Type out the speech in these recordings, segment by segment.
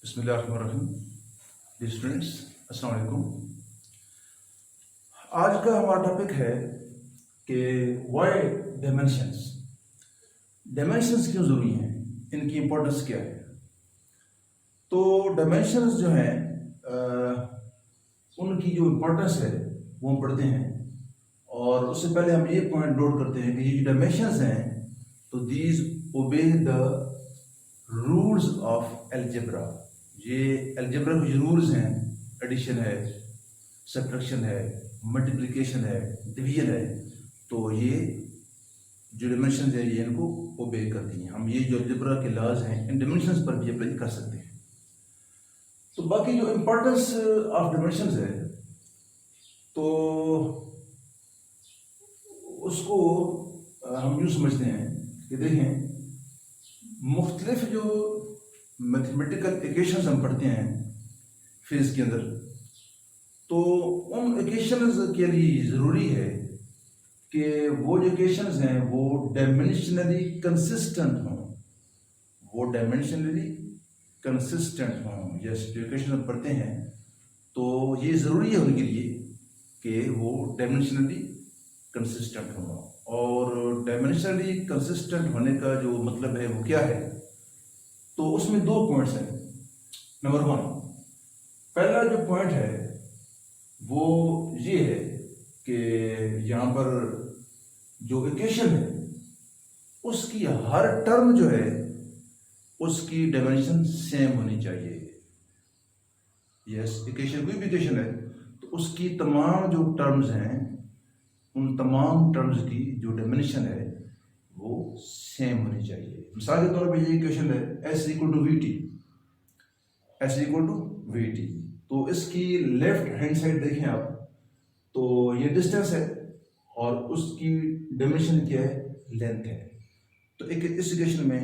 बिस्मिल्लाहिर्रहमानिर्रहीम। Dear students, अस्सलाम वालेकुम। आज का हमारा टॉपिक है कि व्हाई डायमेंशंस डायमेंशंस क्यों ज़रूरी हैं, इनकी इम्पोर्टेंस क्या है। तो डायमेंशंस जो हैं उनकी जो इम्पोर्टेंस है वो हम पढ़ते हैं। और उससे पहले हम ये पॉइंट नोट करते हैं कि ये जो डायमेंशंस हैं तो these obey the rules of algebra. ये अलजेब्रा के जो रूल्स हैं, एडिशन है, सब्ट्रैक्शन है, मल्टीप्लिकेशन है, डिवीजन है, तो ये जो डायमेंशंस है ये इनको ओबे करती हैं। हम ये जो अलजेब्रा के लॉज हैं इन डायमेंशंस पर भी अप्लाई कर सकते हैं। तो बाकी जो इम्पोर्टेंस ऑफ डायमेंशंस है तो उसको हम यूँ समझते हैं कि देखें, मुख्तलिफ जो मैथमेटिकल इक्वेशंस हम पढ़ते हैं फिजिक्स के अंदर, तो उन इक्वेशंस के लिए ज़रूरी है कि वो जो इक्वेशंस हैं वो डायमेंशनली कंसिस्टेंट हों। वो डायमेंशनली कंसिस्टेंट हों। जैसे जो इक्वेशन हम पढ़ते हैं तो ये ज़रूरी है उनके लिए कि वो डायमेंशनली कंसिस्टेंट हों। और डायमेंशनली कंसिस्टेंट होने का जो मतलब है वो क्या है, तो उसमें दो पॉइंट्स हैं। नंबर वन, पहला जो पॉइंट है वो ये है कि यहाँ पर जो इक्वेशन है उसकी हर टर्म जो है उसकी डायमेंशन सेम होनी चाहिए। यस, इक्वेशन कोई भी इक्वेशन है तो उसकी तमाम जो टर्म्स हैं उन तमाम टर्म्स की जो डायमेंशन है वो सेम होनी चाहिए। मिसाल के तौर पे ये इक्वेशन है S equal to V T, S equal to V T. तो इसकी लेफ्ट हैंड साइड देखें आप, तो ये डिस्टेंस है और उसकी डायमेंशन क्या है, लेंथ है। तो एक इस इक्वेशन में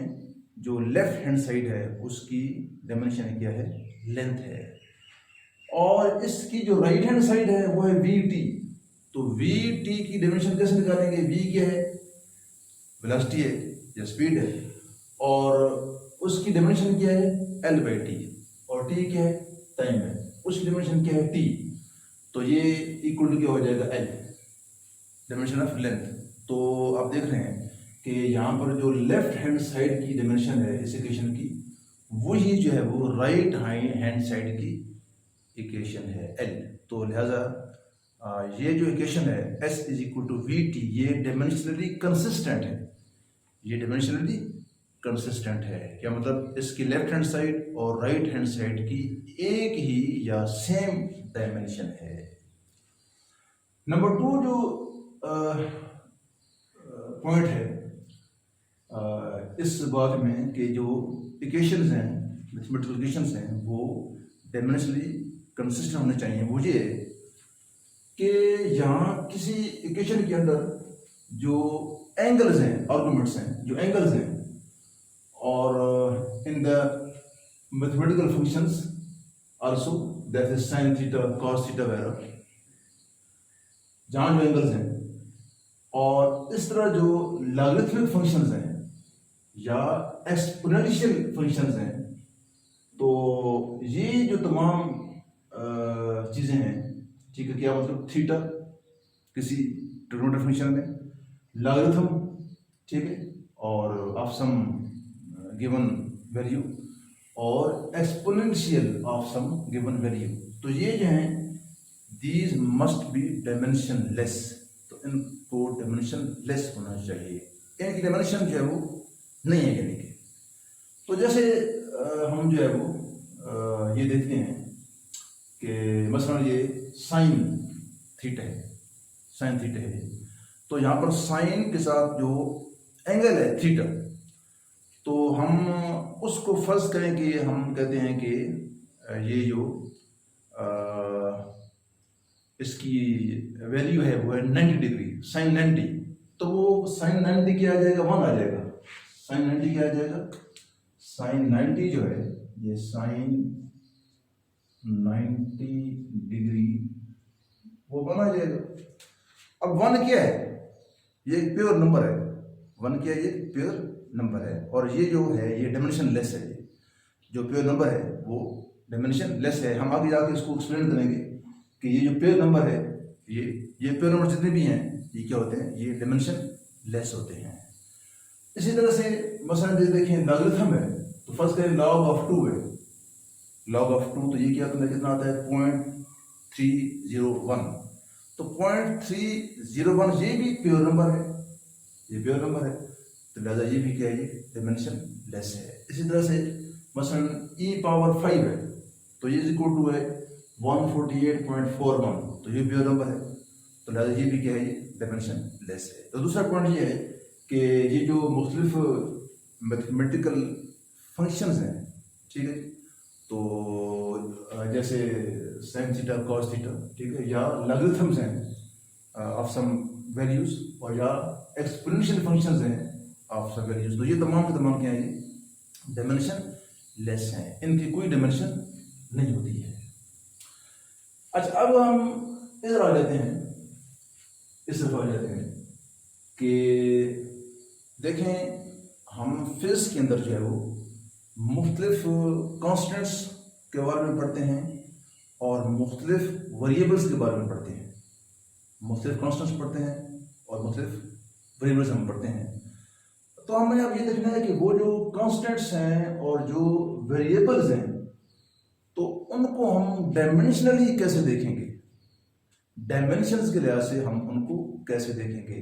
जो लेफ्ट हैंड साइड है उसकी डायमेंशन क्या है, लेंथ है। और इसकी जो राइट हैंड साइड है वो है वी टी। तो वी टी की डायमेंशन कैसे निकालेंगे, वी क्या है, वेलोसिटी है या स्पीड है, और उसकी डायमेंशन क्या है, एल बाई टी, और टी क्या है, टाइम है, उसकी डायमेंशन क्या है, टी। तो ये इक्वल टू क्या हो जाएगा, एल, डायमेंशन ऑफ लेंथ। तो आप देख रहे हैं कि यहाँ पर जो लेफ्ट हैंड साइड की डायमेंशन है इस इक्वेशन की, वही जो है वो राइट हैंड साइड की इक्वेशन है, एल। तो लिहाजा ये जो इक्वेशन है S is equal to V T, ये डायमेंशनली कंसिस्टेंट है। ये डायमेंशनली कंसिस्टेंट है क्या मतलब, इसकी लेफ्ट हैंड साइड और राइट हैंड साइड की एक ही या सेम डायमेंशन है। नंबर टू जो पॉइंट है इस बात में कि जो इक्वेशंस हैं, मैथमेटिकल इक्वेशंस हैं, वो डायमेंशनली कंसिस्टेंट होने चाहिए। वो ये कि यहाँ किसी इक्वेशन के अंदर जो एंगल्स हैं, आर्गुमेंट्स हैं, जो एंगल्स हैं, और in the mathematical functions also that is sine theta, cos theta वगैरह, जहाँ जो एंगल्स हैं, और इस तरह जो लॉगरिथमिक फंक्शंस हैं या एक्सपोनेंशियल फंक्शंस हैं, तो ये जो तमाम चीज़ें हैं, ठीक है, क्या मतलब, थीटा किसी ट्रिग्नोमेट्रिक फंक्शन में, लॉगरिथम, ठीक है, और ऑफ सम गिवन वैल्यू, और exponential of some given value. तो ये जो हैं दीज मस्ट बी डायमेंशनलेस। तो इनको डायमेंशनलेस होना चाहिए, इनकी डायमेंशन जो है वो नहीं है यानी कि। तो जैसे हम जो है वो ये देखते हैं कि मसलन ये साइन थीटा है, साइन थीटा है, तो यहाँ पर साइन के साथ जो एंगल है थीटा, तो हम उसको फर्ज करें कि हम कहते हैं कि ये जो इसकी वैल्यू है वो है 90 डिग्री, साइन 90। तो वो साइन 90 क्या आ जाएगा, 1 आ जाएगा। साइन 90 क्या आ जाएगा, साइन 90 जो है ये साइन 90 डिग्री वो 1 आ जाएगा। अब 1 क्या है, ये एक प्योर नंबर है। 1 क्या है, ये प्योर नंबर है, और ये जो है ये डायमेंशनलेस है। जो प्योर नंबर है वो डायमेंशन लेस है। हम आगे जाके इसको एक्सप्लेन करेंगे कि ये जो प्योर नंबर है, ये प्योर नंबर जितने भी हैं ये क्या होते हैं, ये डायमेंशन लेस होते हैं। इसी तरह से मसलन जैसे देखें लॉगरिथम है, तो फर्स्ट है लॉग ऑफ 2 है, लॉग ऑफ 2, तो ये क्या कितना आता है 0.301। तो 0.301 ये भी प्योर नंबर है, ये प्योर नंबर है, तो लिहाजा ये भी क्या है, ये डायमेंशन लेस है। इसी तरह से मसलन e⁻5 है, तो ये इक्वल टू है 148.41, तो ये प्योर नंबर है, तो लिहाजा ये भी क्या है, ये डायमेंशन लेस है। तो दूसरा पॉइंट ये है कि ये जो मुख्तलिफ मैथमेटिकल फंक्शंस हैं, ठीक है, तो जैसे sin थीटा cos थीटा, ठीक है, या लॉगरिथम्स हैं ऑफ सम वैल्यूज, और या एक्सपोनेंशियल फंक्शंस हैं ऑफ सम वैल्यूज, तो ये तमाम के तमाम क्या है, डायमेंशन लेस हैं, इनकी कोई डायमेंशन नहीं होती है। अच्छा, अब हम इधर आ जाते हैं, इस तरफ आ जाते हैं कि देखें हम फिजिक्स के अंदर जो है वो मुख्तलिफ कॉन्स्टेंट्स के बारे में पढ़ते हैं और मुख्तलिफ वेरिएबल्स के बारे में पढ़ते हैं, मुख्तलिफ कॉन्स्टेंट्स पढ़ते हैं और मुख्तलिफ वेरिएबल्स हम पढ़ते हैं। तो हमें अब ये देखना है कि वो जो कॉन्स्टेंट्स हैं और जो वेरिएबल्स हैं, तो उनको हम डायमेंशनली कैसे देखेंगे, डायमेंशंस के लिहाज से हम उनको कैसे देखेंगे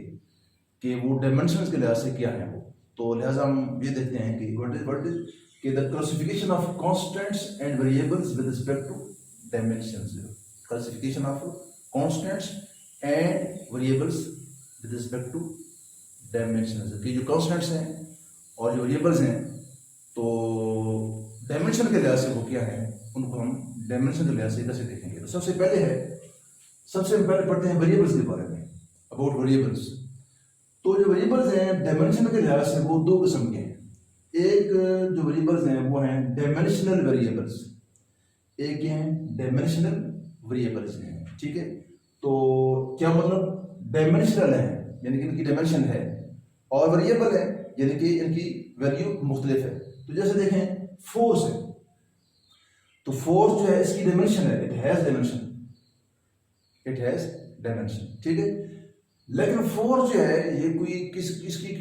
कि वो डायमेंशंस के लिहाज से क्या है वो। तो लिहाजा हम ये देखते हैं कि व्हाट इज कि the classification of constants and variables with respect to dimensions, classification of constants and variables with respect to dimensions, कि जो कांस्टेंट्स हैं और जो वेरिएबल्स हैं, तो डायमेंशन के लिहाज से वो क्या है, उनको हम डायमेंशन के लिहाज से कैसे देखेंगे। तो सबसे पहले पढ़ते हैं वेरिएबल्स के बारे में, अबाउट वेरिएबल्स। तो जो वेरिएबल्स हैं डायमेंशन के लिहाज से वो दो किस्म के हैं। एक जो वेरिएबल्स हैं वो हैं डायमेंशनल वेरिएबल्स, एक हैं डायमेंशनल वेरिएबल्स हैं, ठीक है। तो क्या मतलब, डायमेंशनल है यानी कि इनकी डायमेंशन है, और वेरिएबल है यानी कि इनकी वैल्यू मुख्तलिफ है। तो जैसे देखें फोर्स है, तो फोर्स जो है इसकी डायमेंशन है, इट हैज डायमेंशन, ठीक है। लेकिन फोर्स जो है ये कोई इसकी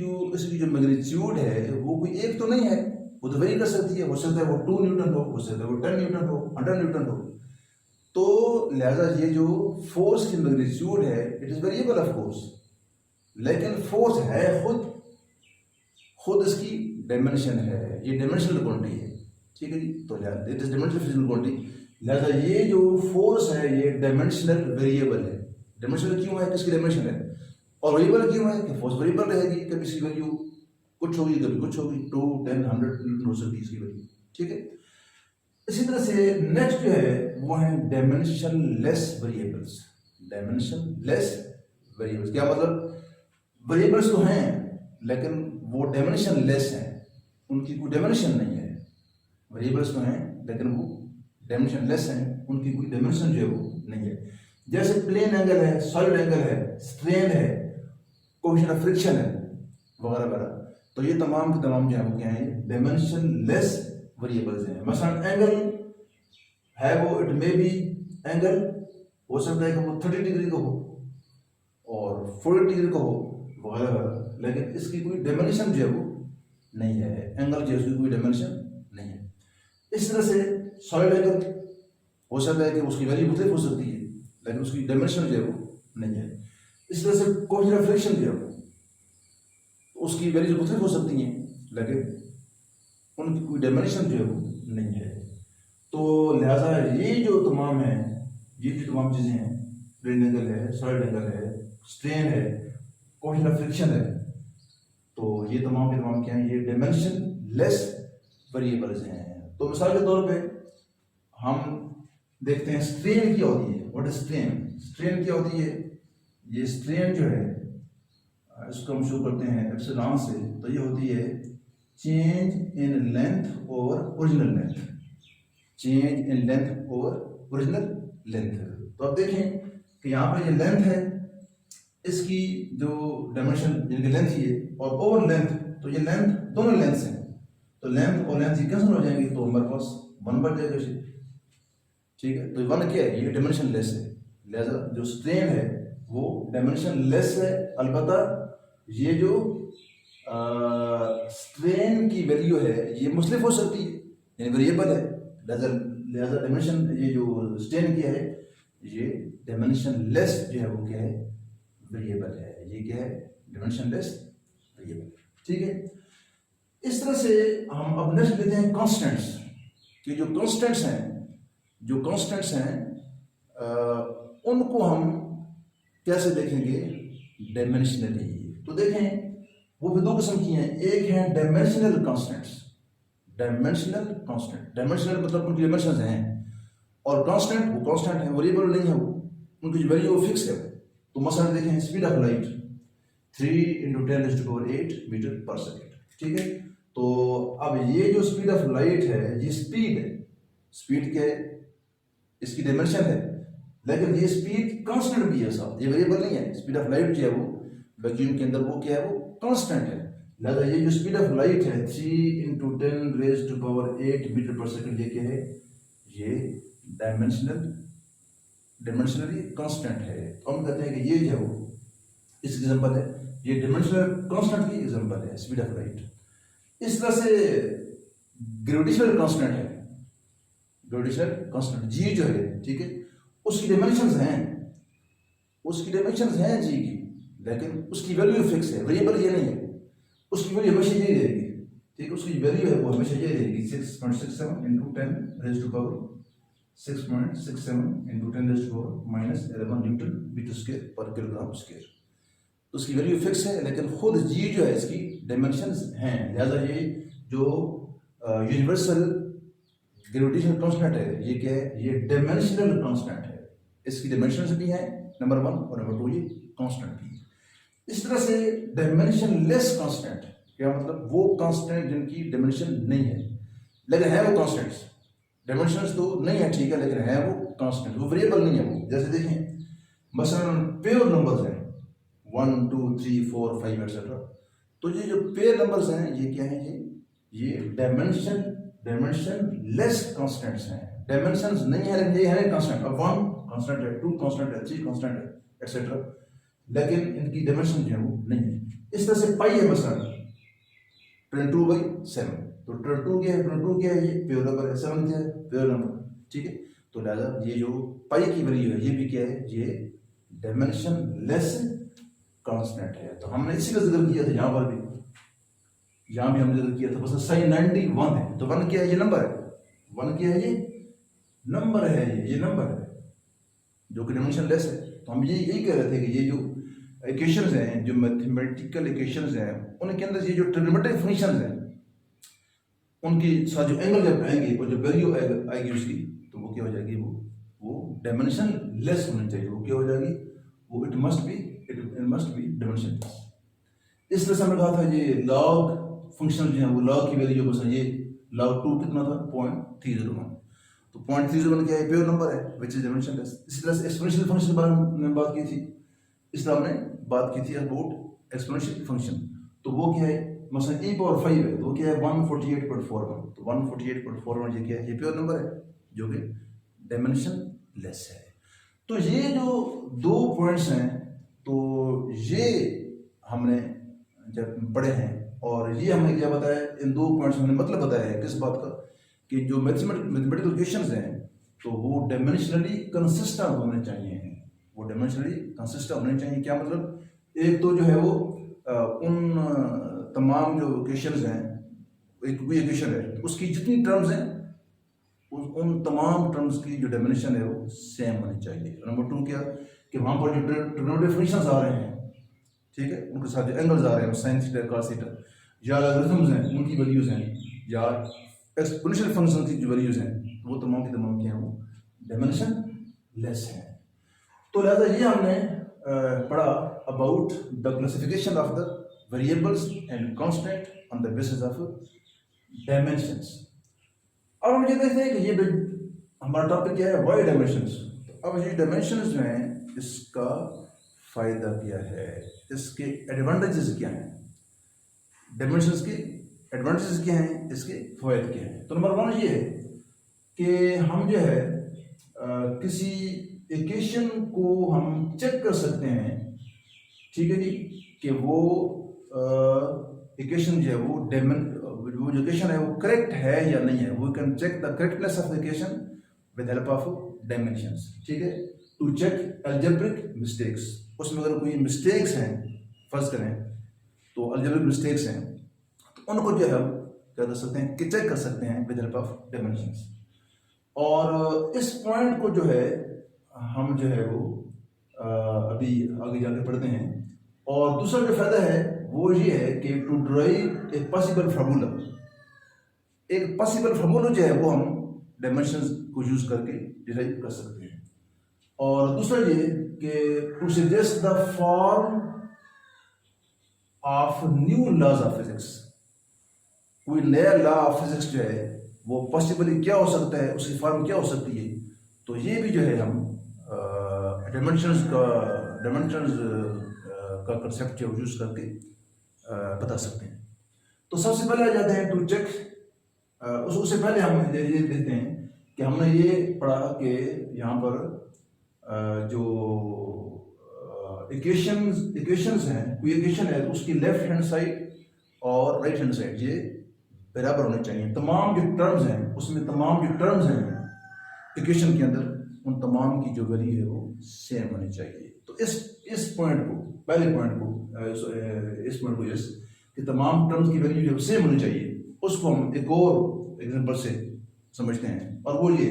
जो मैग्नीट्यूड है वो कोई एक तो नहीं है, वो तो वेरी कर सकती है, हो सकता है वो 2 न्यूटन हो सकता है वो 10 न्यूटन हो, 100 न्यूटन हो। तो लिहाजा ये जो फोर्स की मैग्नीट्यूड है it is variable of course, लेकिन फोर्स है खुद इसकी डायमेंशन है, ये डायमेंशनल क्वांटिटी है, ठीक है जी। तो it is dimensional physical quantity, लिहाजा ये जो फोर्स है ये डायमेंशनल वेरिएबल है। डायमेंशनल क्यों है, किसकी डायमेंशन है, और वेरिएबल क्यों है कि फोर्स वेरिएबल रहेगी, कभी इसकी वैल्यू कुछ होगी कभी कुछ होगी, 2, 10, 100 न्यूटन हो सकती है इसकी वैल्यू, ठीक है। इसी तरह से नेक्स्ट जो है वो है डायमेंशन लेस वेरिएबल्स, क्या मतलब, वेरिएबल्स तो हैं लेकिन वो डायमेंशन लेस हैं, उनकी कोई डायमेंशन नहीं है। वेरिएबल्स तो हैं लेकिन वो डायमेंशन लेस हैं, उनकी कोई डायमेंशन जो है वो नहीं है। जैसे प्लेन एंगल है, सॉलिड एंगल है, स्ट्रेन है, कोएफिशिएंट ऑफ फ्रिक्शन है, वगैरह वगैरह। तो ये तमाम के तमाम जो है वो क्या है, डायमेंशन लेस वेरिएबल्स हैं। मसलन एंगल है वो, इट मे बी एंगल हो सकता है कि वो 30 डिग्री का हो और 40 डिग्री का हो, वगैरह वगैरह, लेकिन इसकी कोई डायमेंशन जो है वो नहीं है, एंगल की उसकी कोई डायमेंशन नहीं है। इस तरह से सॉलिड एंगल हो सकता है कि उसकी वैल्यू मुख्तलिफ हो सकती है लेकिन उसकी डायमेंशन जो है वो नहीं है। इस तरह से कोएफिशिएंट ऑफ फ्रिक्शन जो है उसकी वैल्यूज मुख्तलिफ हो सकती हैं लेकिन उनकी कोई डायमेंशन जो है वो नहीं है। तो लिहाजा ये जो तमाम है, ये जो तमाम चीज़ें हैं, प्लेन एंगल है, सॉलिड एंगल है, स्ट्रेन है, कोएफिशिएंट ऑफ फ्रिक्शन है, तो ये तमाम के तमाम क्या हैं, ये डायमेंशन लेस वेरिएबल्स हैं। तो मिसाल के तौर पे हम देखते हैं स्ट्रेन क्या होती है, व्हाट इज स्ट्रेन क्या होती है। ये स्ट्रेन जो है इसको हम शो करते हैं एप्सिलॉन से, तो ये होती है change in length over original length, तो अब देखें कि यहाँ पर ये लेंथ है, इसकी जो डायमेंशन यानी कि लेंथ ही है, और ओवर लेंथ, तो ये लेंथ दोनों लेंथ्स हैं, तो लेंथ और लेंथ कैंसिल हो जाएंगे, तो हमारे पास 1 बच जाएगा इसे। ठीक है, तो 1 क्या है, ये डायमेंशन लेस है, लिहाजा जो स्ट्रेन है वो डायमेंशन लेस है। अलबत्ता ये जो स्ट्रेन की वैल्यू है ये मुख्तलिफ हो सकती है, यानी वेरिएबल है, लिहाजा डायमेंशन ये जो स्ट्रेन क्या है ये डायमेंशन लेस जो है वो क्या है, वेरिएबल है। ये क्या है, डायमेंशन लेस वेरिएबल। ठीक है, इस तरह से हम अब नेक्स्ट लेते हैं कॉन्स्टेंट्स, कि जो कॉन्स्टेंट्स हैं उनको हम कैसे देखेंगे, डायमेंशनली। तो देखें वो भी दो किस्म की हैं, एक है डायमेंशनल कांस्टेंट्स, डायमेंशनल मतलब उनकी डायमेंशंस हैं, और कांस्टेंट वो कांस्टेंट है, वेरिएबल नहीं है, वो उनकी जो वैल्यू वो फिक्स है। तो मसलन देखें स्पीड ऑफ लाइट 3 × 10⁸ मीटर पर सेकेंड। ठीक है, तो अब ये जो स्पीड ऑफ लाइट है ये स्पीड है, स्पीड क्या है, इसकी डायमेंशन है, लेकिन ये स्पीड कांस्टेंट भी है साहब, ये वेरिएबल नहीं है। स्पीड ऑफ लाइट जो है वो वैक्यूम के अंदर वो क्या है, वो कांस्टेंट है। लिहाजा ये जो स्पीड ऑफ लाइट है 3 × 10⁸ मीटर पर सेकेंड, ये क्या है, ये डायमेंशनली कांस्टेंट है। तो हम कहते हैं कि ये जो है वो इसकी एग्जांपल है, ये डायमेंशनल कांस्टेंट की एग्जांपल है स्पीड ऑफ लाइट। इस तरह से ग्रेविटेशनल कांस्टेंट है, ग्रेविटेशनल कांस्टेंट जी जो है, ठीक है, उसकी डायमेंशंस हैं जी की, लेकिन उसकी वैल्यू फिक्स है, वेरिएबल ये नहीं है, उसकी वैल्यू हमेशा यही रहेगी। ठीक है, उसकी वैल्यू है वो हमेशा यही रहेगी 6.67 × 10⁻11 न्यूटन मीटर स्क्वायर पर किलोग्राम स्क्वायर। तो उसकी वैल्यू फिक्स है, लेकिन खुद जी जो है इसकी डायमेंशंस हैं। लिहाजा ये जो यूनिवर्सल ग्रेविटेशनल कांस्टेंट है ये क्या है, ये डायमेंशनल कांस्टेंट है, इसकी डायमेंशंस भी हैं नंबर 1, और नंबर 2 ये कांस्टेंट भी है। इस तरह से डायमेंशन लेस कांस्टेंट क्या मतलब, वो कांस्टेंट जिनकी डायमेंशन नहीं है लेकिन है वो कांस्टेंट्स, डायमेंशंस तो नहीं है ठीक है, लेकिन है वो कांस्टेंट, वो वेरिएबल नहीं है वो। जैसे देखें मसलन प्योर नंबर्स हैं 1 2 3 4 5 एक्सेट्रा, तो ये जो पेयर नंबर्स हैं ये क्या है, ये डायमेंशन लेस कांस्टेंट्स हैं, डायमेंशंस नहीं है लेकिन ये है कांस्टेंट। अब 1 कांस्टेंट है, 2 कांस्टेंट है, 3 कांस्टेंट है एक्सेट्रा, लेकिन इनकी डायमेंशन जो है वो नहीं है। इस तरह से पाई है मसलन 22/7, तो 22 क्या है, ये प्योर नंबर है, 7 क्या है, प्योर नंबर। ठीक है, तो लिहाजा ये जो पाई की वैल्यू है ये भी क्या है, ये डायमेंशन लेस कांस्टेंट है। तो हमने इसी का जिक्र किया था यहाँ पर भी, यहाँ भी हमने जिक्र किया था, बस साइन 91 है, तो 1 क्या है, ये नंबर है, 1 क्या है, ये नंबर है, ये नंबर है जो कि डायमेंशन लेस है। तो हम यही कह रहे थे कि ये जो इक्वेशंस हैं, जो मैथमेटिकल इक्वेशंस हैं, उनके अंदर ये जो ट्रिग्नोमेट्रिक फंक्शंस हैं उनकी साथ जो एंगल जब आएंगे और जो वैल्यू आएगी उसकी, तो वो क्या हो जाएगी, वो डायमेंशन लेस होनी चाहिए, वो क्या हो जाएगी, वो it must be dimension less. इस तरह से हमने कहा था ये लॉग फंक्शन जो है वो लॉग की वैल्यू बस ये log 2 कितना था 0.301, तो 0.301 क्या है, प्योर नंबर है विच इज डायमेंशन लेस। इसी तरह से एक्सपोनेंशियल फंक्शन के बारे में बात की थी, इस तरह हमने बात की थी अबाउट एक्सपोनेंशियल फंक्शन, तो वो क्या है मसलन e⁴ है, तो वो क्या है 148.41, तो 148.41 ये क्या है, ये प्योर नंबर है जो कि डायमेंशन लेस है। तो ये जो 2 पॉइंट्स हैं, तो ये हमने जब पढ़े हैं, और ये हमने क्या बताया, इन 2 पॉइंट्स में मतलब बताया है किस बात का, कि जो मैथमेटिकल इक्वेशंस हैं तो वो डायमेंशनली कंसिस्टेंट होने चाहिए, वो डायमेंशनली कंसिस्टेंट होने चाहिए। क्या मतलब, एक तो जो है वो उन तमाम जो इक्वेशंस हैं, एक कोई इक्वेशन है उसकी जितनी टर्म्स हैं उन तमाम टर्म्स की जो डायमेंशन है वो सेम होनी चाहिए। नंबर 2 क्या, कि वहाँ पर जो ट्रिग्नोमेट्रिक फंक्शंस आ रहे हैं, ठीक है, उनके साथ जो एंगल्स आ रहे हैं sin थीटा cos थीटा, या लॉगरिथम्स हैं उनकी वैल्यूज हैं, या एक्सपोनेंशियल फंक्शन की जो वैल्यूज हैं, वो तमाम की तमाम क्या हैं, वो डायमेंशन लेस हैं। तो लिहाजा ये हमने पढ़ा about the classification of the variables and constant on the basis of dimensions. अब हम ये देखते हैं कि ये हमारा टॉपिक क्या है, वाई डायमेंशंस। अब ये डायमेंशंस जो हैं इसका फायदा क्या है, इसके एडवांटेजेस क्या हैं, डायमेंशंस के एडवांटेजेस क्या हैं, इसके फ़वाइद क्या हैं। तो नंबर वन ये है कि हम जो है किसी इक्वेशन को हम चेक कर सकते हैं, ठीक है जी, कि वो इक्वेशन जो है वो जो इक्वेशन है वो करेक्ट है या नहीं है। वो can check the correctness of the equation with help of dimensions, ठीक है, टू चेक अलजेब्रिक मिस्टेक्स। उसमें अगर कोई मिस्टेक्स हैं, फर्ज करें तो अलजेब्रिक मिस्टेक्स हैं, तो उनको जो है हम क्या कर सकते हैं कि चेक कर सकते हैं विद हेल्प ऑफ डायमेंशंस। और इस पॉइंट को जो है हम जो है वो अभी आगे जाके पढ़ते हैं। और दूसरा जो फायदा है वो ये है कि to derive a possible formula, एक पॉसिबल फार्मूला जो है वो हम डायमेंशंस को यूज करके डिराइव कर सकते हैं। और दूसरा ये कि to suggest the form of new laws of physics, कोई नया लॉ ऑफ फिजिक्स जो है वो पॉसिबली क्या हो सकता है, उसकी फॉर्म क्या हो सकती है। तो ये भी जो है हम डायमेंशंस का कंसेप्ट जो यूज करके बता सकते हैं। तो सबसे पहले आ जाते हैं टू चेक। उससे पहले हम ये देखते हैं कि हमने ये पढ़ा कि यहाँ पर जो इक्वेशंस हैं, कोई इक्वेशन है तो उसकी लेफ्ट हैंड साइड और राइट हैंड साइड ये बराबर होने चाहिए। तमाम जो टर्म्स हैं उसमें तमाम जो टर्म्स हैं इक्वेशन के अंदर उन तमाम की जो वैल्यू है वो सेम होनी चाहिए। तो इस पॉइंट को, पहले पॉइंट को, इस पॉइंट को यस कि तमाम टर्म्स की वैल्यू जो सेम होनी चाहिए, उसको हम एक और एग्जांपल से समझते हैं। और वो ये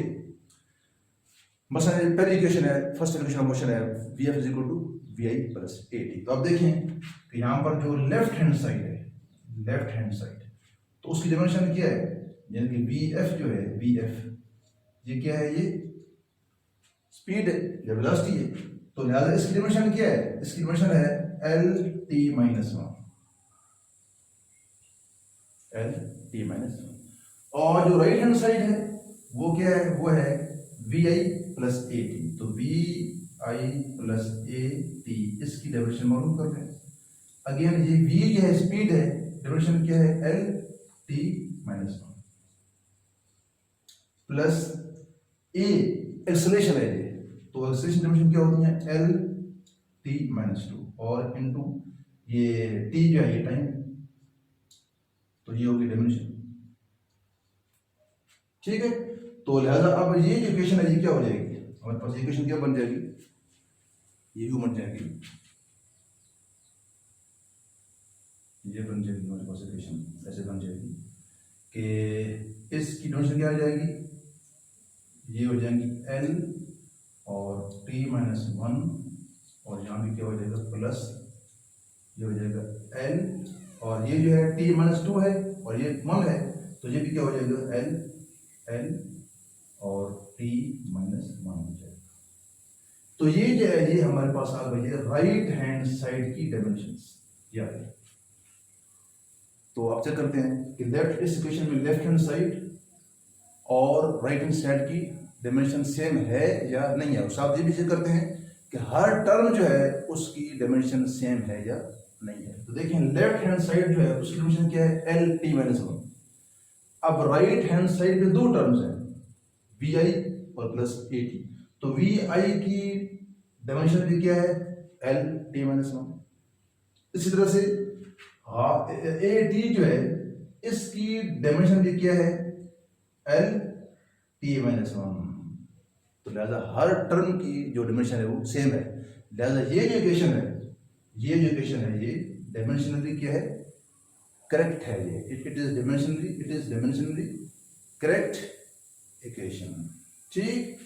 मसलन पहली इक्वेशन है, फर्स्ट इक्वेशन मोशन है Vf is equal to Vi plus AT। तो आप देखें कि यहाँ पर जो लेफ्ट हैंड साइड है, लेफ्ट हैंड साइड, तो उसकी डायमेंशन क्या है, यानी कि Vf जो है, Vf ये क्या है, ये स्पीड है या वेलोसिटी है। तो लिहाजा इसकी डायमेंशन क्या है, इसकी डायमेंशन है Lt-1, Lt-1। और जो राइट हैंड साइड है वो क्या है, वो है Vi प्लस AT। तो Vi प्लस AT इसकी डायमेंशन मालूम करते हैं। अगेन ये V जो है स्पीड है, डायमेंशन क्या है Lt-1 प्लस A एक्सेलरेशन है ये, तो एक्सेलरेशन डायमेंशन क्या होती है Lt-2 और इनटू ये T जो है ये टाइम, तो ये होगी डायमेंशन, ठीक है। तो लिहाजा अब ये जो इक्वेशन है ये क्या हो जाएगी, हमारे पास इक्वेशन क्या बन जाएगी, ये क्यों बन जाएगी, ये बन जाएगी हमारे पास इक्वेशन ऐसे बन जाएगी कि इसकी डायमेंशन क्या हो जाएगी, ये हो जाएंगी L और T-1 और यहाँ भी क्या हो जाएगा प्लस, ये हो जाएगा L और ये जो है T-2 है और ये 1 है, तो ये भी क्या हो जाएगा L और T-1 हो जाएगा। तो ये जो है ये हमारे पास आ गई है राइट हैंड साइड की डायमेंशंस। याद है, तो आप चेक करते हैं कि लेफ्ट, इस इक्वेशन में लेफ्ट हैंड साइड और राइट हैंड साइड की डायमेंशन सेम है या नहीं है। उससे आप ये भी चेक करते हैं कि हर टर्म जो है उसकी डायमेंशन सेम है या नहीं है। तो देखिए लेफ्ट हैंड साइड जो है उसकी डायमेंशन क्या है Lt-1। अब राइट हैंड साइड में दो टर्म्स हैं Vi और प्लस AT, तो Vi की डायमेंशन भी क्या है Lt-1। इसी तरह से AT जो है इसकी डायमेंशन भी क्या है Lt-1। तो लिहाजा हर टर्म की जो डायमेंशन है वो सेम है। लिहाजा ये जो इक्वेशन है, ये जो इक्वेशन है ये डायमेंशनली क्या है, करेक्ट है। ये it is dimensionally correct equation, ठीक।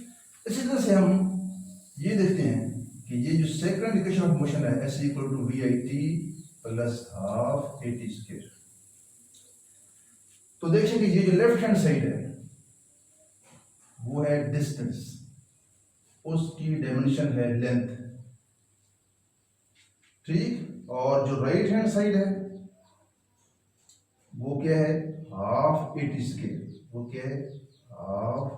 इसी तरह से हम ये देखते हैं कि ये जो सेकंड इक्वेशन ऑफ मोशन है S equal to VIT plus half AT square. तो देखिए कि ये जो लेफ्ट हैंड साइड है वो है डिस्टेंस, उसकी डायमेंशन है लेंथ, ठीक। और जो राइट हैंड साइड है वो क्या है हाफ AT स्क्वायर, वो क्या है हाफ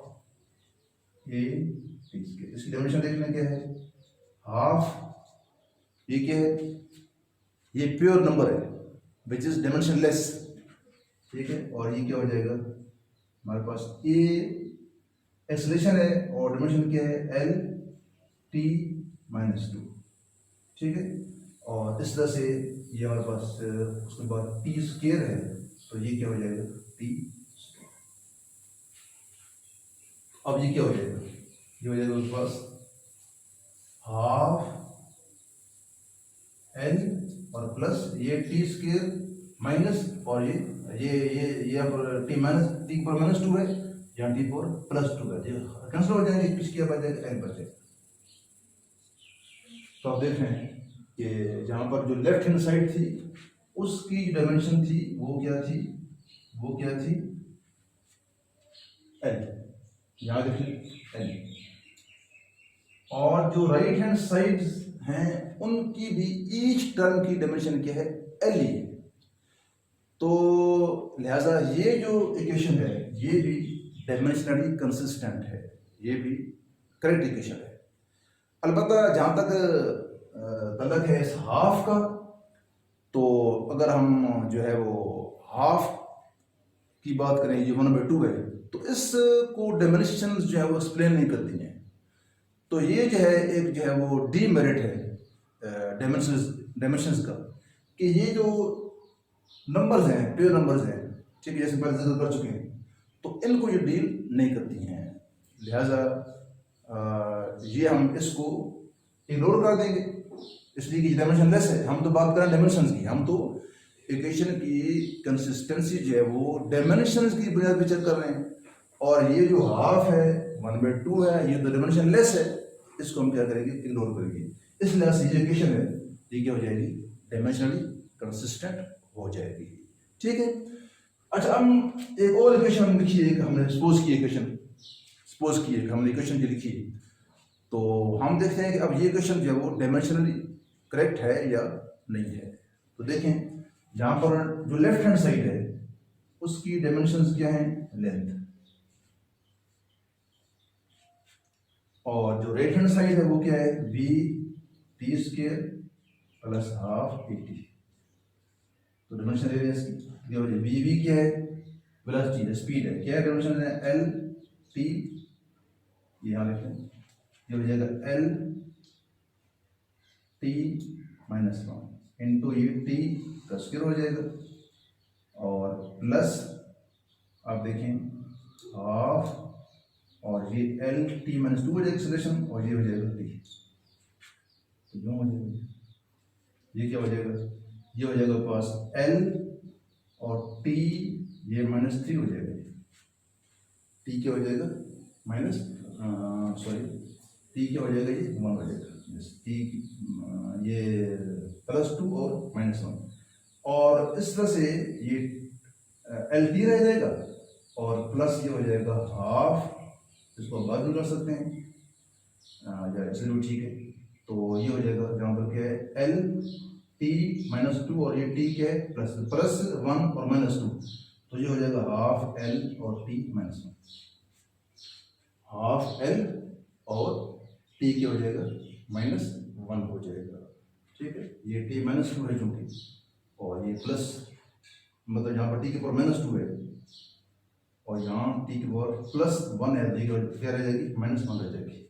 AT स्क्वायर। इसकी डायमेंशन देखना क्या है हाफ, ये क्या है, ये प्योर नंबर है विच इज डायमेंशनलेस, ठीक है। और ये क्या हो जाएगा हमारे पास, ए एक्सेलरेशन है और डायमेंशन क्या है, एल टी माइनस 2, ठीक है। और इस तरह से ये हमारे पास उसके बाद टी स्क्वायर है, तो ये क्या हो जाएगा टी। अब ये क्या हो जाएगा, ये हो जाएगा उसके पास हाफ एल और प्लस ये टी स्क्वायर माइनस, और ये पर टी माइनस, टी पर माइनस 2 है, यहाँ टी पर प्लस 2 है, ये कैंसिल हो जाएंगे, किसकी बच जाएगा, एल बच जाएगा। तो आप देख रहे हैं कि जहाँ पर जो लेफ्ट हैंड साइड थी उसकी डायमेंशन थी वो क्या थी, वो क्या थी एल, यहाँ देखिए एल। और जो राइट हैंड साइड हैं उनकी भी ईच टर्म की डायमेंशन क्या है, एल ही है। तो लिहाजा ये जो इक्वेशन है ये भी डायमेंशनली कंसिस्टेंट है, ये भी करेक्ट इक्वेशन है। अलबत्ता जहाँ तक तलक है इस हाफ का, तो अगर हम जो है वो हाफ की बात करें, ये 1/2 है, तो इसको डायमेंशन जो है वो एक्सप्लेन नहीं करती हैं। तो ये जो है एक जो है वो डीमेरिट है डायमेंशंस का, कि ये जो नंबर्स हैं, प्योर नंबर्स हैं, ठीक है, जैसे पहले जिक्र कर चुके हैं, तो इनको ये डील नहीं करती हैं। लिहाजा ये हम इसको इग्नोर कर देंगे, इसलिए कि डायमेंशन लेस है। हम तो बात कर रहे हैं डायमेंशंस की, हम तो इक्वेशन की कंसिस्टेंसी जो है वो डायमेंशंस की बुनियाद पर चेक कर रहे हैं। और ये जो हाफ है 1/2 है, ये तो डायमेंशन लेस है, इसको हम क्या करेंगे, इग्नोर करेंगे। इस लिहाज से ये इक्वेशन है ये क्या हो जाएगी, डायमेंशनली कंसिस्टेंट हो जाएगी, ठीक है। अच्छा, हम एक और इक्वेशन हम लिखी है, हमने सपोज की है, हमने इक्वेशन जो लिखी है, तो हम देखते हैं कि अब ये इक्वेशन जो है वो डायमेंशनली करेक्ट है या नहीं है। तो देखें, जहाँ पर जो लेफ्ट हैंड साइड है उसकी डायमेंशंस क्या है, लेंथ, और जो राइट हैंड साइड है वो क्या है, we T square plus half A T. तो डायमेंशन ले इसकी, वी क्या है, वेलोसिटी है, स्पीड है, क्या डायमेंशन है, एल टी, यहाँ लिखें, ये हो जाएगा एल टी माइनस 1 इंटू ये टी का स्क्वायर हो जाएगा, और प्लस आप देखें हाफ, और ये एल टी माइनस 2 हो जाएगा एक्सेलरेशन, और ये हो जाएगा टी। तो क्यों हो जाएगा, ये क्या हो जाएगा, ये हो जाएगा पास एल और टी, ये -3 हो जाएगा, टी क्या हो जाएगा माइनस, सॉरी टी क्या हो जाएगा, ये 1 हो जाएगा, टी ये +2 और -1, और इस तरह से ये एल टी रह जाएगा, और प्लस ये हो जाएगा हाफ, इसको हम बाद में कर सकते हैं, चलिए ठीक है। तो ये हो जाएगा जहाँ पर क्या है, एल टी -2 और ये टी क्या है, +1 और -2, तो ये हो जाएगा हाफ एल और टी -1, हाफ एल और टी क्या हो जाएगा, -1 हो जाएगा, ठीक है। ये टी -2 है चूंकि, और ये प्लस, मतलब यहाँ पर टी के पावर -2 है, और यहाँ टी की पावर +1 है, तो क्या रह जाएगी, -1 रह जाएगी।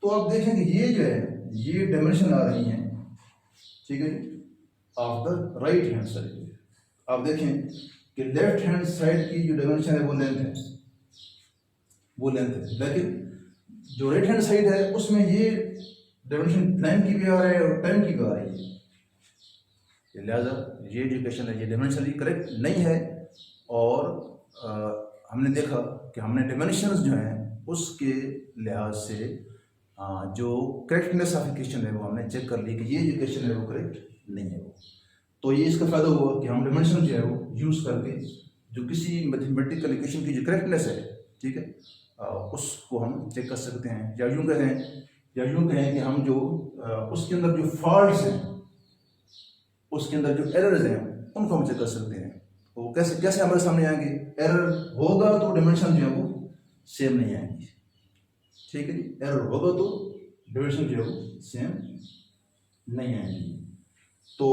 तो आप देखेंगे ये जो है ये डायमेंशन आ रही हैं, ठीक है, of the right hand side. आप देखें कि लेफ्ट हैंड साइड की जो डायमेंशन है वो लेंथ है, लेकिन जो राइट हैंड साइड है उसमें ये डायमेंशन लाइन की भी आ रहा है और टाइम की भी आ रही है। लिहाजा ये जो इक्वेशन है ये डायमेंशनली करेक्ट नहीं है, और हमने देखा कि हमने डायमेंशंस जो हैं उसके लिहाज से जो करेक्टनेस ऑफ इक्वेशन है वो हमने चेक कर ली कि ये जो इक्वेशन है वो करेक्ट नहीं है वो। तो ये इसका फायदा हुआ कि हम डायमेंशन जो है वो यूज़ करके जो किसी मैथमेटिकल इक्वेशन की जो करेक्टनेस है, ठीक है, उसको हम चेक कर सकते हैं, या यूँ कहें कि हम जो उसके अंदर जो फॉल्ट्स हैं, उसके अंदर जो एरर्स हैं उनको हम चेक कर सकते हैं। तो कैसे हमारे सामने आएंगे, एरर होगा तो डायमेंशन जो है वो सेम नहीं आएंगी, ठीक है जी, एरर होगा तो डायमेंशन जो है वो सेम नहीं आएंगी। तो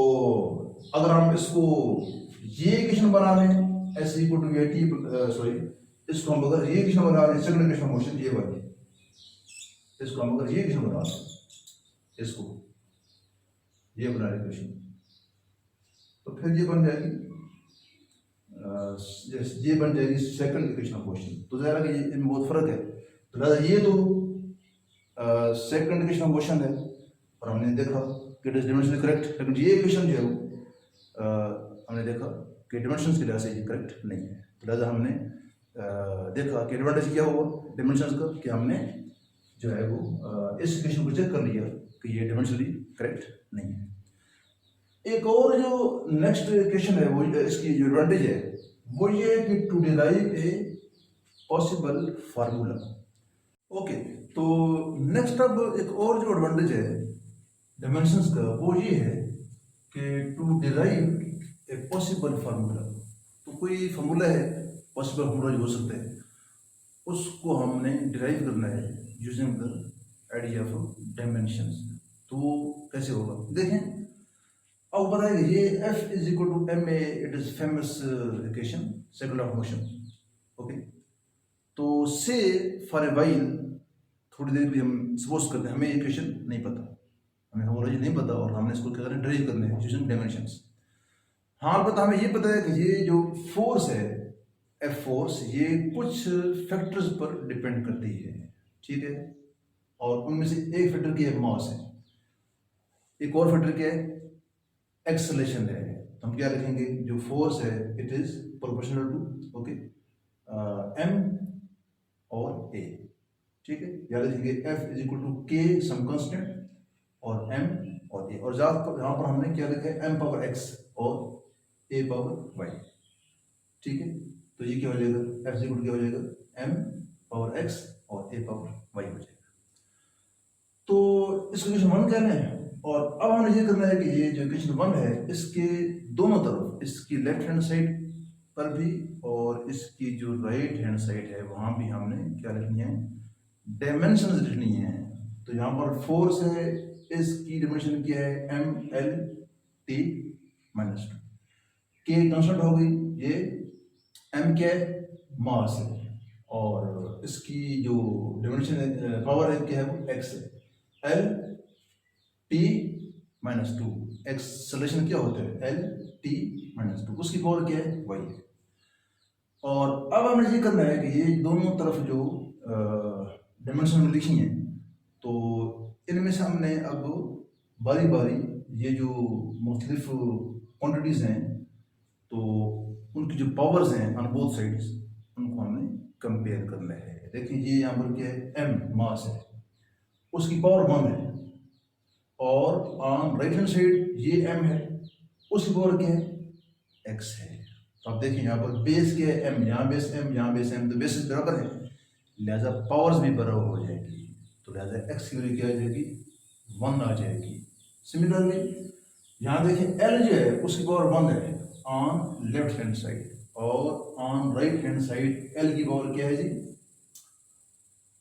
अगर हम इसको ये इक्वेशन बना लें S equal to A T, sorry इसको हम अगर ये इक्वेशन बना दें, सेकंड इक्वेशन मोशन ये वाली, इसको हम अगर ये इक्वेशन बना दें, इसको ये बना रहे इक्वेशन, तो फिर ये बन जाएगी ये बन जाएगी सेकंड इक्वेशन ऑफ मोशन। तो ज़रा कि इनमें बहुत फर्क है। तो लिहाजा ये तो सेकंड इक्वेशन ऑफ मोशन है और हमने देखा कि इट इज डायमेंशनली करेक्ट, लेकिन ये इक्वेशन जो है वो हमने देखा कि डायमेंशंस के लिहाज से ये करेक्ट नहीं है। तो लिहाजा हमने देखा कि एडवांटेज क्या हुआ डायमेंशंस का, कि हमने जो है वो इस इक्वेशन को चेक कर लिया कि ये डायमेंशनली करेक्ट नहीं है। एक और जो नेक्स्ट इक्वेशन है वो इसकी जो एडवांटेज है वो ये है कि to derive a possible formula. Okay, तो नेक्स्ट अब एक और जो एडवांटेज है डायमेंशंस का वो ये है कि to derive a possible formula. तो कोई फार्मूला है, पॉसिबल फार्मूला जो हो सकता है, उसको हमने डिराइव करना है using the idea of dimensions. तो वो कैसे होगा देखें। अब बताइए ये F is equal to m a, it is famous equation, second of motion. Okay, तो से फॉर ए वाइल, थोड़ी देर भी हम सपोज करते हैं हमें इक्वेशन नहीं पता, हमें होमोलॉजी नहीं पता और हमने इसको क्या करना है, ड्राइव करना है यूजिंग डायमेंशंस। हाँ पता हमें ये पता है कि ये जो फोर्स है एफ फोर्स, ये कुछ फैक्टर्स पर डिपेंड करती है, ठीक है, और उनमें से एक फैक्टर की है मास है, एक और फैक्टर क्या है, एक्सेलरेशन है। तो हम क्या लिखेंगे, जो फोर्स है it is proportional to okay m और ए, ठीक है, या लिखेंगे एफ इज इक्वल टू के सम कांस्टेंट और एम और ए, और यहाँ पर हमने क्या लिखा है, एम पावर एक्स और ए पावर वाई, ठीक है। तो ये क्या हो जाएगा, एफ इक्वल टू क्या हो जाएगा, एम पावर एक्स और ए पावर वाई हो जाएगा। तो इसको इक्वेशन 1 कहना है, और अब हमें ये करना है कि ये जो इक्वेशन 1 है इसके दोनों तरफ, इसकी लेफ्ट हैंड साइड पर भी और इसकी जो राइट हैंड साइड है वहां भी हमने क्या लिखनी है, डायमेंशंस लिखनी है। तो यहाँ पर फोर्स है, इसकी डायमेंशन क्या है, एम एल टी माइनस 2, के कांस्टेंट हो गई, ये एम क्या है, मास है, और इसकी जो डायमेंशन है, पावर है क्या है, वो एक्स है, एल टी माइनस 2, एक्सेलरेशन क्या होता है, एल टी माइनस 2, उसकी पावर क्या है, वाई है। और अब हमें ये करना है कि ये दोनों तरफ जो डायमेंशन में लिखी है, तो इनमें से हमने अब बारी बारी ये जो मुख्तलिफ क्वांटिटीज हैं, तो उनकी जो पावर्स हैं ऑन बोथ साइड्स, उनको हमने कंपेयर करना है। देखिए ये यहाँ पर क्या है, एम मास है, उसकी पावर 1 है, और ऑन राइट हैंड साइड ये एम है, उसकी पावर क्या है, एक्स है। तो आप देखिए यहाँ पर बेस क्या है, एम, यहाँ बेस एम, यहाँ बेस एम, तो बेसिस बराबर है, लिहाजा पावर्स भी बराबर हो जाएगी, तो लिहाजा एक्स की वैल्यू क्या आ जाएगी, 1 आ जाएगी। सिमिलरली यहाँ देखिए एल जो है उसकी पावर 1 है ऑन लेफ्ट हैंड साइड, और on right hand side L की पावर क्या है जी,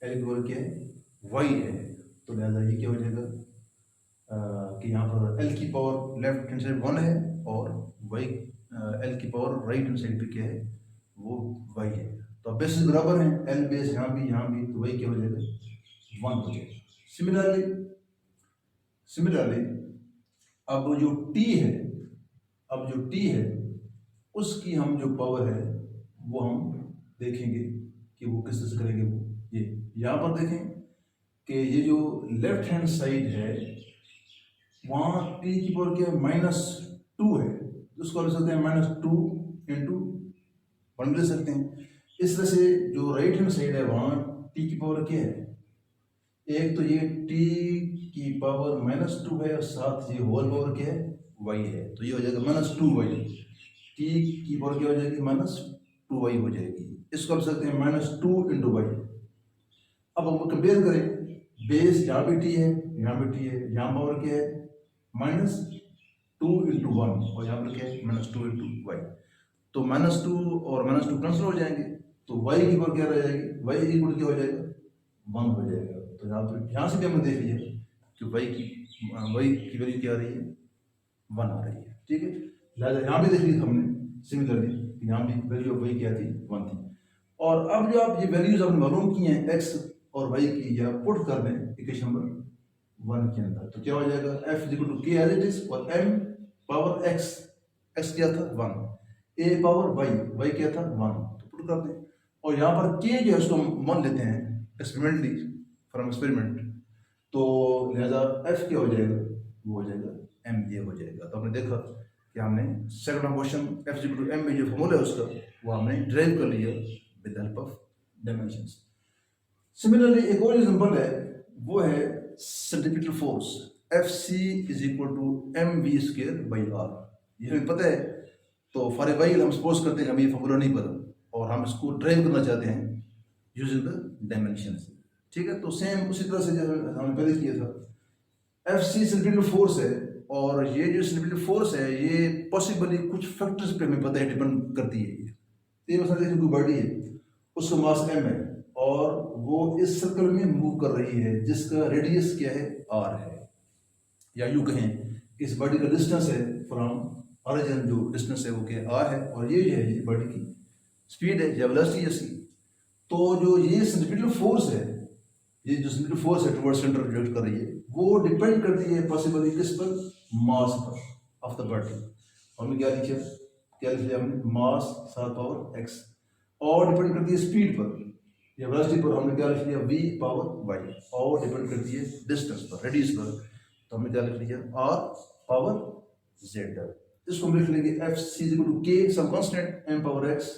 एल की पावर क्या है, वाई है। तो लिहाजा ये क्या हो जाएगा कि यहाँ पर एल की पावर लेफ्ट हैंड साइड 1 है और वाई एल की पावर राइट हैंड साइड पे क्या है, वो वाई है। तो अब बेसिस बराबर है, एल बेस यहाँ भी, तो वाई क्या हो जाएगा, 1 हो जाएगा। सिमिलरली अब जो टी है, उसकी हम जो पावर है वो हम देखेंगे कि वो किस तरह से करेंगे। वो ये यहाँ पर देखें कि ये जो लेफ्ट हैंड साइड है वहाँ टी की पावर क्या है, -2 है, उसको लिख सकते हैं -2 इंटू 1 ले सकते हैं। इस तरह से जो राइट हैंड साइड है वहाँ टी की पावर क्या है, एक तो ये टी की पावर -2 है और साथ ये होल पावर क्या है, वाई है, तो ये हो जाएगा -2y, टी की पावर क्या हो जाएगी, -2y हो जाएगी। इसको लिख सकते हैं -2 इंटू वाई। अब हम कंपेयर करें, बेस यहाँ भी टी है, यहाँ भी टी है, यहाँ पावर क्या है, -2 इंटू 1, और यहाँ पर क्या है, -2 इंटू वाई। तो -2 और -2 कैंसिल हो जाएंगे, तो y की पावर क्या रह जाएगी, y इक्वल क्या हो जाएगा, 1 हो जाएगा। तो यहाँ से भी हमने देख लिया कि y की वैल्यू क्या आ रही है, 1 आ रही है, ठीक है। लिहाजा यहाँ भी देख लिया हमने सिमिलरली यहाँ भी वैल्यू ऑफ वाई क्या थी 1 थी। और अब जो आप ये वैल्यूज आपने मालूम की हैं एक्स और वाई की, या पुट कर दें इक्वेशन नंबर 1 के अंदर, तो क्या हो जाएगा एफ इज इक्वल टू के एज इट इज, और एम पावर एक्स, एक्स क्या था 1, ए पावर वाई क्या था 1, तो पुट कर दें। और यहाँ पर के जो है उसको हम 1 लेते हैं एक्सपेरिमेंटली फ्रॉम एक्सपेरिमेंट, तो लिहाजा एफ क्या हो जाएगा, वो हो जाएगा एम ए हो जाएगा। तो आपने देखा कि हमने second question f is equal to m में जो फॉर्मूला है उसका वो हमने ड्राइव कर लिया with help of dimensions. Similarly एक और एग्जांपल है, वो है centripetal force f c is equal to M v square by r. ये हमें पता है, तो फॉर ए वाइल हम सपोज करते हैं हमें ये फॉर्मूला नहीं पता और हम इसको ड्राइव करना चाहते हैं यूजिंग द डायमेंशंस, ठीक है। तो सेम उसी तरह से जो हमने पहले किया था, एफ सी सेंट्रीपिटल फोर्स है, और ये जो सेंट्रीपिटल फोर्स है ये पॉसिबली कुछ फैक्टर्स पे हमें पता है डिपेंड करती है। ये मसला देखिए, कोई बॉडी है उसका मास एम है और वो इस सर्कल में मूव कर रही है जिसका रेडियस क्या है आर है, या यूं कहें कि इस बॉडी का डिस्टेंस है फ्रॉम ओरिजिन, जो डिस्टेंस है वो क्या आर है, और ये जो है ये बॉडी की स्पीड है या वेलोसिटी है सी। तो जो ये सेंट्रीपिटल फोर्स है, ये जो सेंट्रीपिटल फोर्स है टुवर्ड्स सेंटर रिएक्ट कर रही है, वो डिपेंड करती है पॉसिबली किस पर, मास पर ऑफ द बॉडी। हमने क्या लिखा हमने मास 7 पावर एक्स, और डिपेंड करती है स्पीड पर या वेलोसिटी पर, हमने क्या लिख लिया v पावर y, और डिपेंड करती है डिस्टेंस पर, रेडियस पर, तो हमने क्या लिख लिया r पावर z। इसको हम लिख लेंगे f c equal to k some constant m power x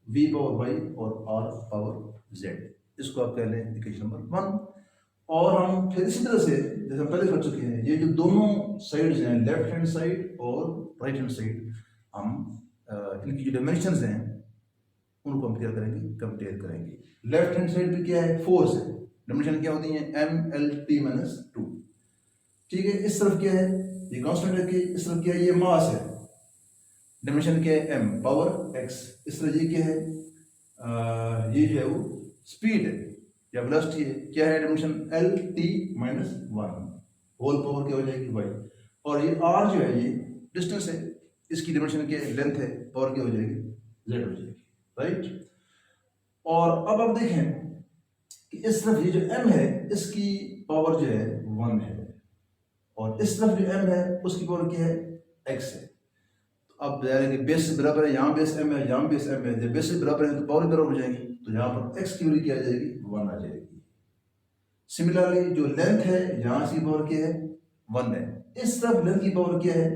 v power y और r पावर z। इसको आप कह लें इक्वेशन नंबर 1। और हम फिर इसी तरह से जैसे हम पहले कर चुके हैं, ये जो दोनों साइड्स हैं लेफ्ट हैंड साइड और राइट हैंड साइड, हम इनकी जो डायमेंशंस हैं उनको हम क्या करेंगे, कंपेयर करेंगे। लेफ्ट हैंड साइड पे क्या है, फोर्स है, डायमेंशन क्या होती है एम एल टी माइनस 2, ठीक है। इस तरफ क्या है, ये कांस्टेंट है, कि इस तरफ क्या है, ये मास है, डायमेंशन क्या है एम पावर एक्स। इस तरह ये क्या है, ये है वो स्पीड है या वेलोसिटी है, क्या है dimension L T minus 1, whole power क्या हो जाएगी वाई। और ये आर जो है ये डिस्टेंस है, इसकी डायमेंशन क्या है लेंथ है, पावर क्या हो जाएगी जेड हो जाएगी, राइट। और अब आप देखें कि इस तरफ ये जो m है इसकी पावर जो है 1 है, और इस तरफ जो m है उसकी पावर क्या है x है। तो अब यानी कि बेस बराबर है, यहाँ बेस m है, यहाँ बेस m है, जब बेस बराबर है तो पावर बराबर हो जाएगी, तो यहाँ पर x की वैल्यू क्या आ जाएगी 1 आ जाएगी। सिमिलरली जो लेंथ है यहाँ की पावर क्या है 1 है, इस तरफ लेंथ की पावर क्या है,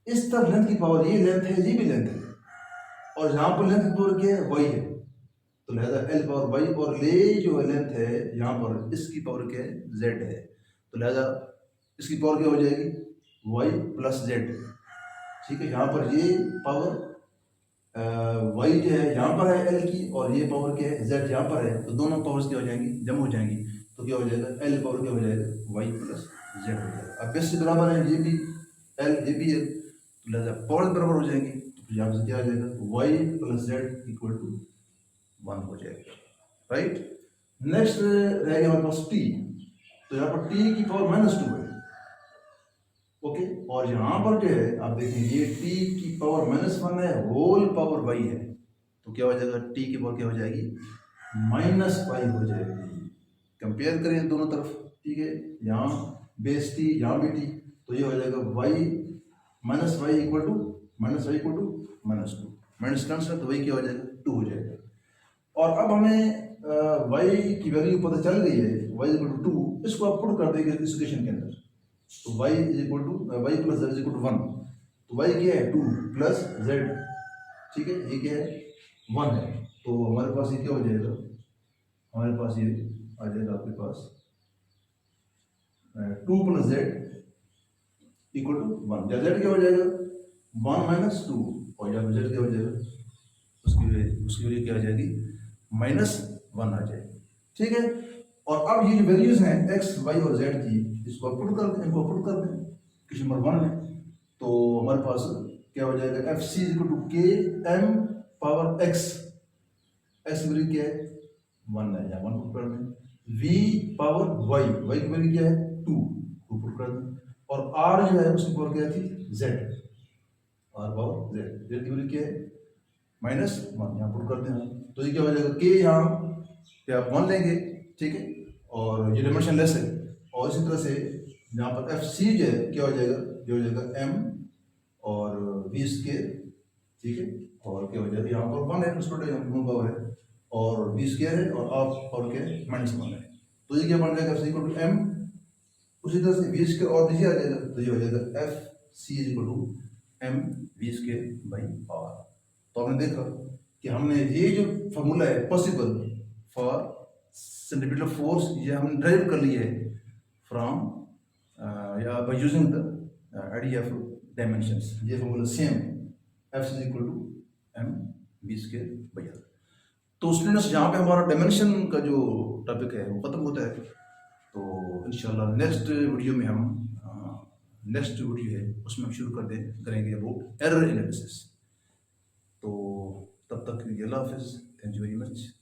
इस तरफ लेंथ की पावर ये लेंथ है, ये भी लेंथ है, और यहाँ पर लेंथ की पावर क्या है y है, तो लिहाजा एल पावर वाई, और ले जो लेंथ है यहाँ पर इसकी पावर क्या है जेड है, तो लिहाजा इसकी पावर क्या हो जाएगी वाई प्लस जेड, ठीक है। यहाँ पर ये पावर वाई जो है यहाँ पर है एल की, और ये पावर क्या है जेड यहाँ पर है, तो दोनों पावर्स क्या हो जाएंगी जम हो जाएंगी, तो क्या हो जाएगा एल पावर क्या हो जाएगा वाई प्लस जेड हो जाएगा। अब बेस से बराबर है, ये भी एल ये भी एल, तो लिहाजा पावर बराबर हो जाएंगी, तो यहाँ से क्या आ जाएगा y plus Z equal to 1 हो जाएगा, राइट। नेक्स्ट रहेगा हमारे पास t, तो यहाँ पर t की पावर -2 है, ओके। और यहाँ पर जो है आप देखें ये t की पावर -1 है, होल पावर y है, तो क्या हो जाएगा t की पावर क्या हो जाएगी -5 हो जाएगी। कंपेयर करें दोनों तरफ, ठीक है, यहाँ बेस t यहाँ भी t, तो ये हो जाएगा y equal to -2 minus constant, तो वही क्या हो जाएगा 2 हो जाएगा। और अब हमें y की वैल्यू पता चल गई है, y इक्वल टू 2, इसको आप पुट कर देंगे इस इक्वेशन के अंदर, तो y equal to y plus Z equal to 1, तो y क्या है 2 प्लस z, ठीक है, ये क्या है 1 है, तो हमारे पास ये क्या हो जाएगा, हमारे पास ये आ जाएगा आपके पास 2 प्लस जेड इक्वल टू 1, या z क्या हो जाएगा 1 माइनस 2, और या z क्या हो जाएगा उसकी वैल्यू क्या आ जाएगी -1 आ जाएगी, ठीक है। और अब ये जो वैल्यूज हैं x, y और z की, इसको आप पुट कर दें, इनको पुट कर दें क्वेश्चन नंबर 1 में, तो हमारे पास क्या हो जाएगा एफ सी इक्वल टू के एम पावर एक्स, एक्स की वैल्यू क्या है 1 है, या 1 पुट कर दें, v पावर y, y की वैल्यू क्या है 2 पुट कर दें, और r जो है उसकी पावर क्या थी z, r power z, z की वैल्यू क्या है -1 यहाँ पुट करते हैं। तो ये क्या हो जाएगा, के यहाँ पे आप 1 लेंगे, ठीक है, और ये डायमेंशन लेस है। और इसी तरह से यहाँ पर एफ सी जो है क्या हो जाएगा, ये हो जाएगा एम और वी स्केयर, ठीक है, और क्या हो जाएगा यहाँ पर 1 है, उसको पावर है, और वी स्केयर है, और आप और क्या -1 है। तो ये क्या बन जाएगा, f c equal to m, उसी तरह से वी स्केयर और नीचे आ जाएगा, तो ये हो जाएगा f c is equal to M we square by are. तो आपने देखा कि हमने ये जो फॉर्मूला है पॉसिबल फॉर सेंट्रीपिटल फोर्स, ये हमने ड्राइव कर लिया है फ्रॉम या by using the idea of dimensions. ये formula same F is equal to M we square by are. तो स्टूडेंट्स यहाँ पे हमारा डायमेंशन का जो टॉपिक है वो खत्म होता है। तो इंशाल्लाह नेक्स्ट वीडियो में हम नेक्स्ट वीडियो है उसमें हम शुरू करेंगे अबाउट एरर एनालिसिस। तो तब तक अल्लाह हाफिज़, थैंक यू वेरी मच।